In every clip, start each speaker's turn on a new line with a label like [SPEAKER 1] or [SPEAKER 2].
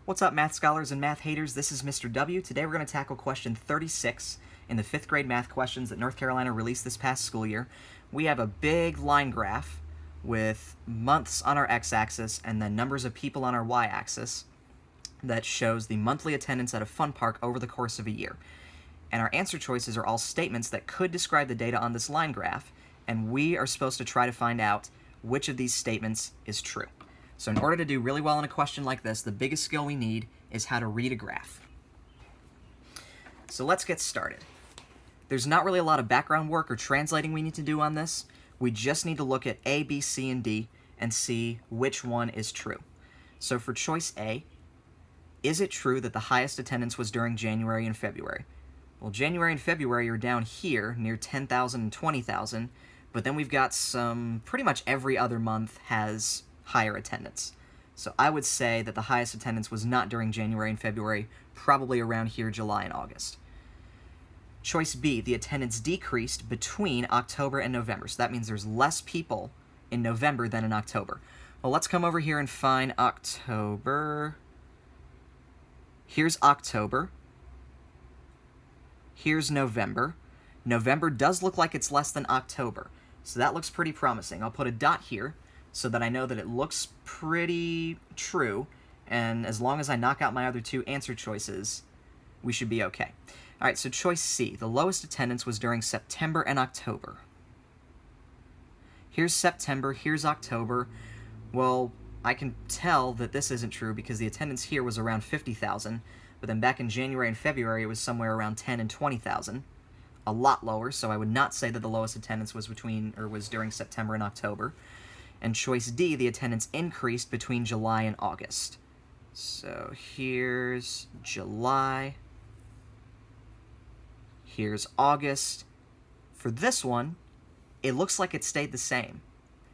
[SPEAKER 1] What's up, math scholars and math haters? This is Mr. W. Today we're going to tackle question 36 in the 5th grade math questions that North Carolina released this past school year. We have a big line graph with months on our x-axis and then numbers of people on our y-axis that shows the monthly attendance at a fun park over the course of a year. And our answer choices are all statements that could describe the data on this line graph, and we are supposed to try to find out which of these statements is true. So in order to do really well in a question like this, the biggest skill we need is how to read a graph. So let's get started. There's not really a lot of background work or translating we need to do on this. We just need to look at A, B, C, and D and see which one is true. So for choice A, is it true that the highest attendance was during January and February? Well, January and February are down here near 10,000 and 20,000, but then we've got pretty much every other month has higher attendance. So I would say that the highest attendance was not during January and February, probably around here, July and August. Choice B, the attendance decreased between October and November. So that means there's less people in November than in October. Well, let's come over here and find October. Here's October. Here's November. November does look like it's less than October, so that looks pretty promising. I'll put a dot here so that I know that it looks pretty true, and as long as I knock out my other two answer choices, we should be okay. All right, so choice C, the lowest attendance was during September and October. Here's September, here's October. Well, I can tell that this isn't true because the attendance here was around 50,000, but then back in January and February it was somewhere around 10 and 20,000. A lot lower, so I would not say that the lowest attendance was during September and October. And choice D, the attendance increased between July and August. So here's July. Here's August. For this one, it looks like it stayed the same.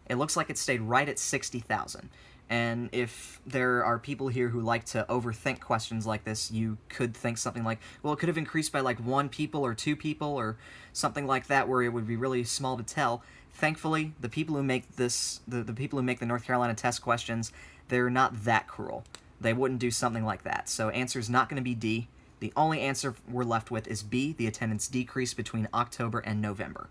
[SPEAKER 1] It looks like it stayed right at 60,000. And if there are people here who like to overthink questions like this, you could think something like, well, it could have increased by like 1 people or 2 people or something like that where it would be really small to tell. Thankfully, the people who make the people who make the North Carolina test questions, they're not that cruel. They wouldn't do something like that. So answer is not going to be D. The only answer we're left with is B, the attendance decreased between October and November.